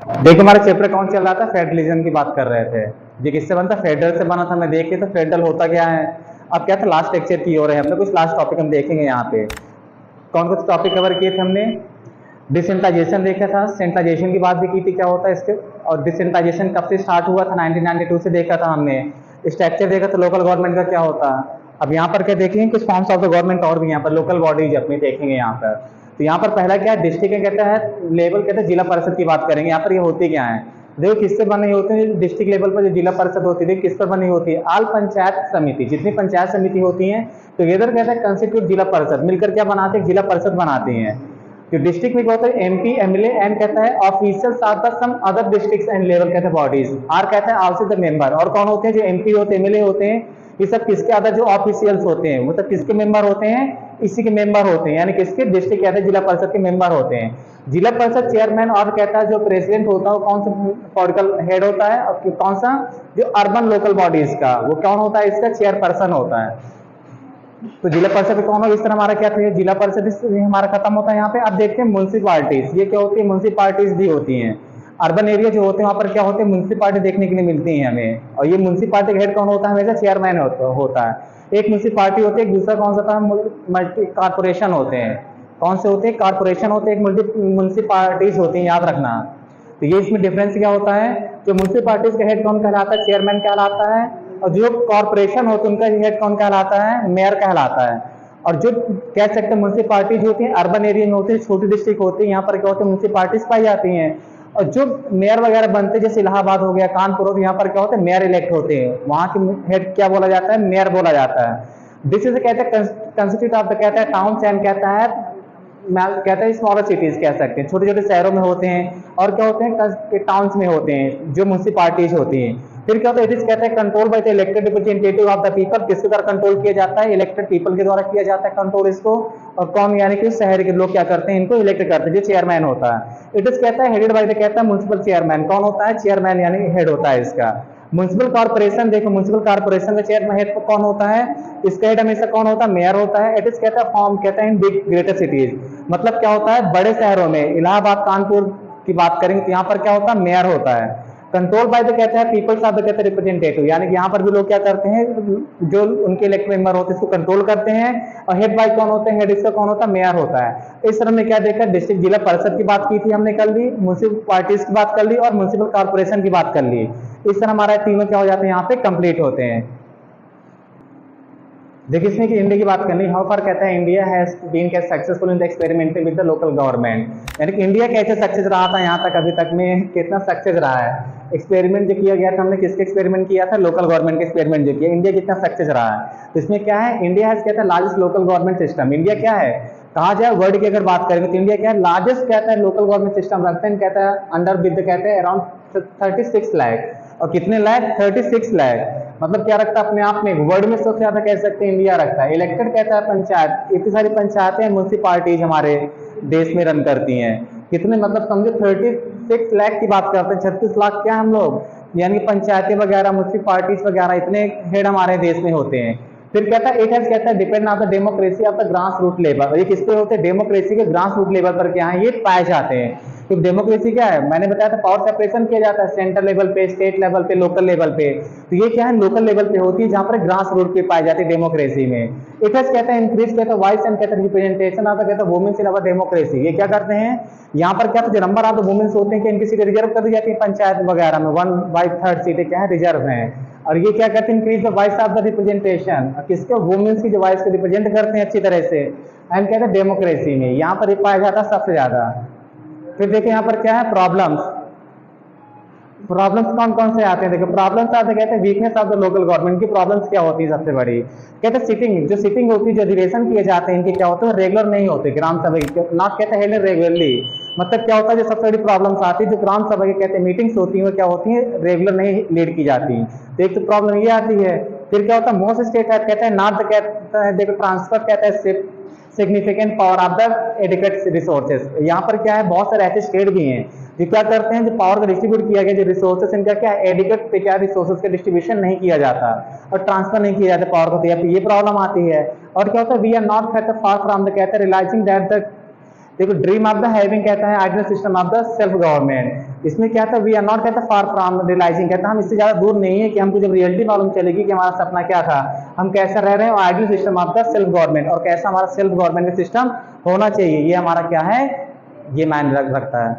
देखिए हमारा चैप्टर कौन चल रहा था, फेडरलिज्म की बात कर रहे थे। ये किससे बनता, फेडरल से बना था। मैं देखे तो फेडरल होता क्या है। अब क्या था, लास्ट लेक्चर की हो रहे हैं हमने, कुछ लास्ट टॉपिक हम देखेंगे यहाँ पे। कौन कौन से टॉपिक कवर किए थे हमने। डिसेंट्रलाइजेशन देखा था, सेंट्रलाइजेशन की बात भी की थी क्या होता है इसके, और डिसेंट्रलाइजेशन कब से स्टार्ट हुआ था, 1992 से देखा था हमने। स्ट्रक्चर देखा था लोकल गवर्नमेंट का क्या होता। अब यहाँ पर क्या देखेंगे, कुछ फॉर्म्स ऑफ द गवर्नमेंट और भी यहाँ पर लोकल बॉडीज अपनी देखेंगे यहाँ पर। तो यहाँ पर पहला क्या है, डिस्ट्रिक्ट कहता है लेवल, कहते हैं जिला परिषद की बात करेंगे यहाँ पर। ये होती क्या है, देखो किससे बनी होती है डिस्ट्रिक्ट लेवल पर जो जिला परिषद होती है, किस पर बनी होती है, आल पंचायत समिति। जितनी पंचायत समिति होती हैं टुगेदर कहते हैं कंस्टिट्यूट जिला परिषद, मिलकर क्या बनाते हैं, जिला परिषद बनाती हैं। जो डिस्ट्रिक्ट में क्या होता है, एमपी एमएलए, एन कहता है ऑफिशियल साथ some other districts and level कहते हैं बॉडीज, आर कहता है आल्सो द मेंबर। और कौन होते हैं, जो एमपी होते हैं, एमएलए होते हैं, ये सब किसके अदर जो ऑफिशियल्स होते हैं, मतलब किसके मेंबर होते हैं, इसी के मेंबर होते हैं, यानी किसके, डिस्ट्रिक्ट कहते हैं जिला परिषद के मेंबर होते हैं। जिला परिषद चेयरमैन और कहता है जो प्रेसिडेंट होता है वो कौन सा पॉलिटिकल हेड होता है, और कौन सा, जो अर्बन लोकल बॉडीज का, वो कौन होता है, इसका चेयरपर्सन होता है। तो जिला परिषद कौन हो, इस तरह हमारा क्या था, जिला परिषद हमारा खत्म होता है यहाँ पे। अब देखते हैं म्युनिसिपालिटीज, ये क्या होती है, म्युनिसिपालिटीज भी होती हैं। अर्बन एरिया जो होते हैं वहां पर क्या होते हैं, म्युनिसिपालिटी देखने के लिए मिलती है हमें। और ये म्युनिसिपालिटी हेड कौन होता है, हमेशा चेयरमैन होता है। एक म्युनिसिपालिटी होती है, दूसरा कौन सा था, मल्टी कारपोरेशन होते हैं। कौन से होते हैं, कारपोरेशन होते हैं, एक मल्टी म्युनिसिपालिटीज होती हैं, याद रखना। तो ये इसमें डिफरेंस क्या होता है, जो म्युनिसिपालिटीज का हेड कौन कहलाता है, चेयरमैन कहलाता है। और जो कॉर्पोरेशन होते हैं उनका हेड कौन कहलाता है, मेयर कहलाता है। और जो कह सकते हैं म्युनिसिपालिटीज होती है अर्बन एरिया में होती है, छोटी डिस्ट्रिक्ट होती है, यहाँ पर क्या होते हैं, म्युनिसिपालिटीज पाई जाती हैं। और जो मेयर वगैरह बनते हैं, जैसे इलाहाबाद हो गया, कानपुर हो गया, यहाँ पर क्या होता है, मेयर इलेक्ट होते हैं, वहां के हेड क्या बोला जाता है, मेयर बोला जाता है। दिस इज कहते हैं कंस्टिट्यूट ऑफ द, कहता है टाउन एंड, कहता है स्मॉलर सिटीज कह सकते हैं, छोटे छोटे शहरों में होते हैं। और क्या होते हैं, टाउन्स में होते हैं जो म्युनिसिपालिटीज होती हैं। फिर क्या होता है, इट इज कहता है control by the elected representative of the people, किसके द्वारा कंट्रोल किया जाता है, इलेक्टेड पीपल के द्वारा किया जाता है कंट्रोल इसको। और कौन, यानी कि शहर के लोग क्या करते हैं, इनको इलेक्ट करते हैं, जो चेयरमैन होता है। इट इज कहता है हेडेड बाय द, कहता है म्युनिसिपल चेयरमैन, कौन होता है, चेयरमैन यानी हेड होता है इसका। म्युनिसिपल कॉर्पोरेशन, देखो म्युनिसिपल कॉर्पोरेशन का चेयरमैन हेड कौन होता है, इसका हेड हमेशा कौन होता है, मेयर होता है। इट इज कहता है फॉर्म, कहता है इन बिग ग्रेटर सिटीज, मतलब क्या होता है, बड़े शहरों में, इलाहाबाद कानपुर की बात करेंगे तो यहाँ पर क्या होता है, मेयर होता है। कंट्रोल बाय द, कहता है पीपल्स ऑफ द, कहते हैं रिप्रेजेंटेटिव, यानी कि यहाँ पर भी लोग क्या करते हैं, जो उनके इलेक्ट मेंबर होते हैं इसको कंट्रोल करते हैं। और हेड बाय कौन होते हैं, हेड इसका कौन होता है, मेयर होता है। इस तरह में क्या देखा, डिस्ट्रिक्ट जिला परिषद की बात की थी हमने कल भी, म्युनिसिपलिटीज की बात कर ली, और म्युनिसिपल कॉर्पोरेशन की बात कर ली। इस तरह हमारा तीनों क्या हो जाते हैं, यहाँ पे कंप्लीट होते हैं। देखिए इसमें कि इंडिया की बात करनी, हाउ फार कहता है India has been successful in the experimenting with the local government, यानी कि इंडिया कैसे सक्सेस रहा था यहाँ तक, अभी तक में कितना सक्सेस रहा है। एक्सपेरिमेंट जो किया गया था हमने, किसके एक्सपेरिमेंट किया था, लोकल गवर्नमेंट के एक्सपेरिमेंट जो किया, इंडिया कितना सक्सेस रहा है। तो इसमें क्या है, इंडिया हैज, कहता है largest local government system. India क्या है, कहा जाए वर्ल्ड की अगर बात करेंगे तो इंडिया क्या है, लार्जेस्ट कहता है लोकल गवर्नमेंट सिस्टम रखते हैं, कहता है अंडर विद, कहते हैं अराउंड 36 लाख। और कितने लाख, 36 लाख, मतलब क्या रखता है अपने आप में, वर्ल्ड में सबसे ज्यादा कह सकते हैं इंडिया रखता है। इलेक्टेड कहता है पंचायत, इतनी सारी पंचायतें म्युनिसिपालिटीज हमारे देश में रन करती हैं, कितने, मतलब समझो 36 लाख की बात करते हैं, 36 लाख क्या हम लोग, यानी पंचायतें वगैरह, म्युनिसिपालिटीज वगैरह, इतने हेड हमारे देश में होते हैं। फिर कहता है इट हैज, कहता है depend on the democracy of the grass root level, ये किस पे होते हैं, डेमोक्रेसी के ग्रास रूट लेवल पर क्या है, ये पाए जाते हैं। तो डेमोक्रेसी क्या है, मैंने बताया था पावर सेपरेशन किया जाता है सेंट्रल लेवल पे, स्टेट लेवल पे, लोकल लेवल पे। तो ये क्या है, लोकल लेवल पे होती है, जहां पर ग्रास रूट पे पाई जाती है डेमोक्रेसी में। इट हैज, कहता है इंक्रीज, कहता है वॉइस एंड, कहता है रिप्रेजेंटेशन ऑफ, कहता है वुमेन्स इन अवर डेमोक्रेसी। ये क्या करते हैं, यहाँ पर क्या, जो नंबर ऑफ वुमेन्स होते हैं कि इनकी सीटें रिजर्व कर दी जाती है पंचायत वगैरह में, 1/3 सीटें क्या है, रिजर्व हैं। और ये क्या करते हैं, increase the voice of the representation, किसके, वुमेन्स की जो वॉइस को रिप्रेजेंट करते हैं अच्छी तरह से, एंड कहते हैं डेमोक्रेसी में, यहाँ पर ये पाया जाता है सबसे ज्यादा। फिर देखिए यहाँ पर क्या है, प्रॉब्लम्स, प्रॉब्लम्स कौन कौन से आते हैं, देखो प्रॉब्लम्स आते हैं, कहते हैं weakness of the local government की प्रॉब्लम्स क्या होती है सबसे बड़ी, कहते हैं सिटिंग, जो सिटिंग होती है, जो अधिवेशन किए जाते हैं इनके क्या होते हैं, रेगुलर नहीं होते, ग्राम सभा की नॉट, कहते हैं रेगुलरली, मतलब क्या होता है, जो सबसे बड़ी प्रॉब्लम्स आती है, जो ग्राम सभा की कहते हैं मीटिंग्स होती हैं वो क्या होती है, रेगुलर नहीं लीड की जाती। तो एक तो प्रॉब्लम ये आती है। फिर क्या होता है, मोस्ट स्टेट कहते हैं नॉट, कहता है देखो ट्रांसफर, कहता है significant power of the adequate resources, यहाँ पर क्या है, बहुत सारे ऐसे स्टेट भी हैं जो क्या करते हैं, जो पावर का डिस्ट्रीब्यूट किया गया, जो रिसोर्सेज इनका क्या एडिक्वेट पे क्या रिसोर्सेज का डिस्ट्रीब्यूशन नहीं किया जाता और ट्रांसफर नहीं किया जाता पावर को, तो ये प्रॉब्लम आती है। और क्या होता है, वी आर नॉट, कहते हैं फार फ्रॉम द, कहते हैं रियलाइजिंग दैट द देखो ड्रीम ऑफ द हैविंग कहता है ideal system of the self government. इसमें क्या था, वी आर नॉट कहता फार फ्रॉम रियलाइजिंग, कहता हम इससे ज्यादा दूर नहीं है कि हमको जब रियलिटी मालूम चलेगी कि हमारा सपना क्या था, हम कैसा रह रहे हैं, ideal system of the self government, और कैसा हमारा सेल्फ गवर्नमेंट का सिस्टम होना चाहिए, ये हमारा क्या है, ये मायने रखता है।